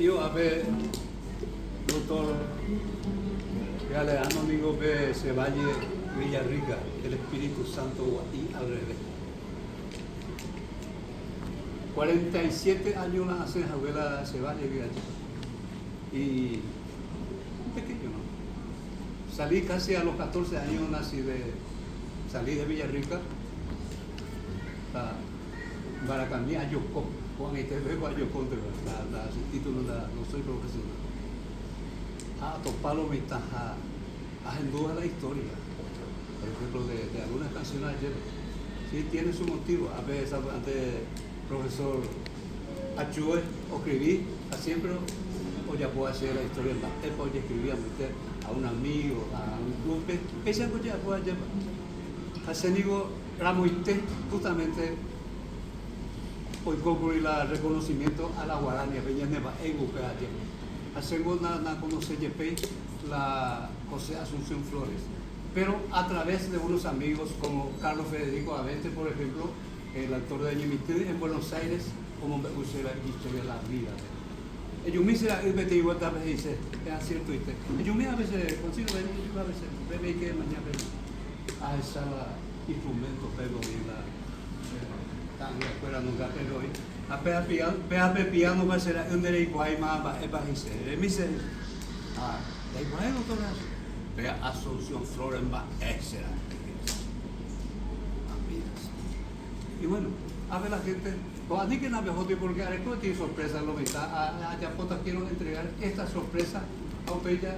Io ave doctor Galeano amigo ve se Valle Villarrica, el Espíritu Santo y al revés. 47 años nace en abuela se Valle Villarrica. Y un pequeño, ¿no? Salí casi a los 14 años, salí de Villarrica para cambiar a Yocó. Juan y te veo a Yocó, su título no soy profesional. A toparlo mientras en duda la historia, por ejemplo, de algunas canciones ayer. Sí, tiene su motivo. A veces, antes, profesor Achue, escribí siempre. O ya puedo hacer la historia en la época, ya escribía a un amigo, a un grupo, esa cosa ya puedo llevar. Así digo, Ramoite, justamente, hoy concluir el reconocimiento a la guarania, Peña Neva, Egupe ayer. Hacemos nada conocer la José Asunción Flores, pero a través de unos amigos como Carlos Federico Avente, por ejemplo, el actor de Ñemití en Buenos Aires, como me puse la historia de la vida. Yo me hice el vete igual a veces dice, es cierto, yo me a veces consigo ver, a veces, bebé que mañana a esa instrumento, pero en la escuela nunca pero hoy, a pegar piano va a ser un derecho ahí más, es para dice, me dice, da igual no todas, pega Asunción Flores más, etcétera. Y bueno, a ver la gente. O a mí que no me jodí porque a recuerdo tiene sorpresa lo que está. A Yapota quiero entregar esta sorpresa a usted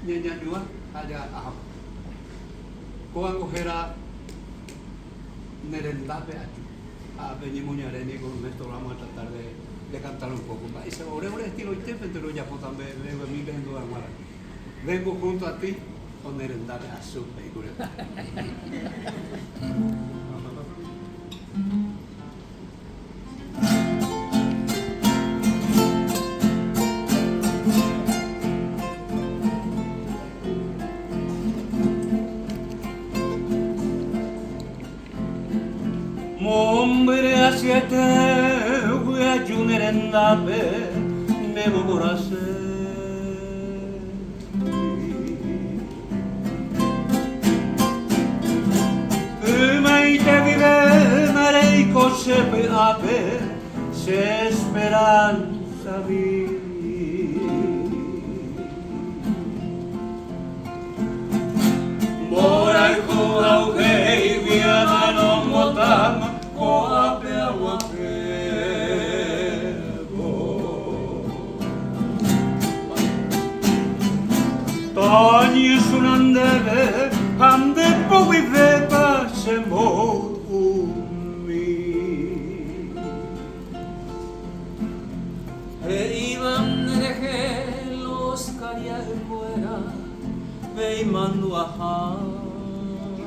Ñañañua allá a Japón. Con cojera Nerendape a Peñimuñareni con esto vamos a tratar de cantar un poco. Y se ore estilo y te pero Yapota me vengo a mí vengo a Guara. Vengo junto a ti con Nerendape a su película. Mombre a siete voy a juner en la pe me morase mai te vive marei cose pe ape se speranza vi Morai ko auhei via mano motam ko ape Tani sunandeve ande poi veva se umi E iban deje los caria fuera me mando a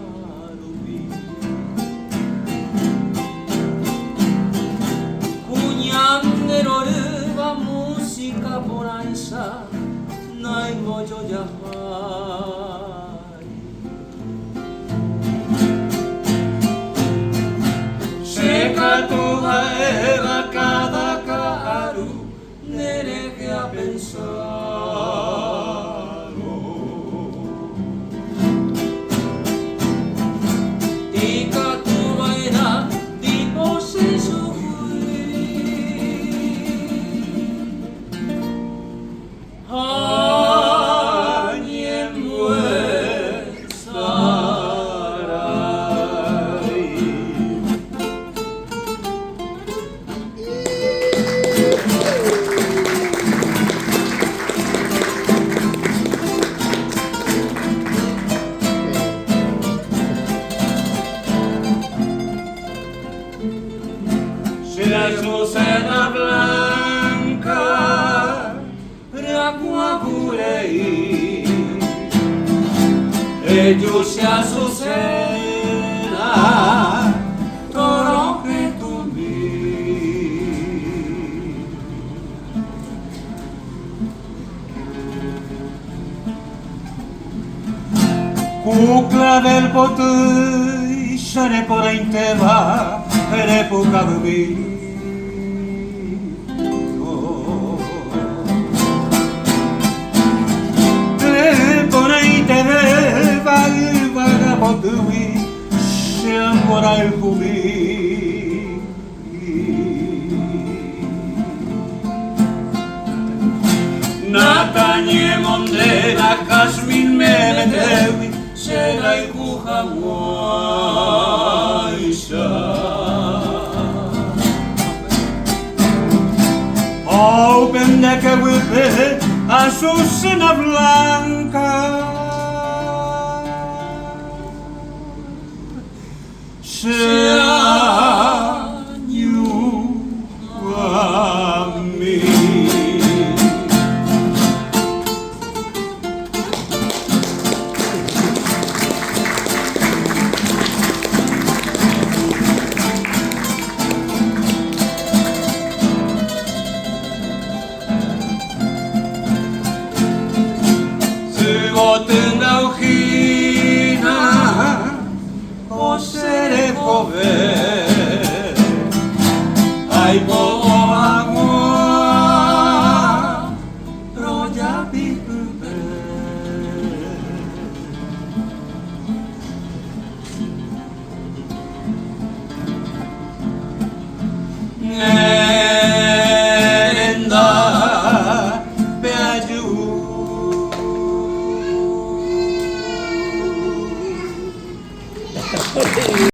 Harubi Cuñandero reba música por ansa Nai mojo jahai Sekatu haeva cada karu Nerege a pensar Tika tu vaina Tipo se sufri La Azucena blanca, Raguagurei, ellos se Azucena, todo que tú vi. Cucla del Potui, Sare por Inteva, Repuca Bubi. hotui Shambora el humi Natanie mondena Kasmin memetewi Serai kuhamoisa Open que vuelve a su cena blanca Se añuda a mí Tenda ujina o seré joven, ay,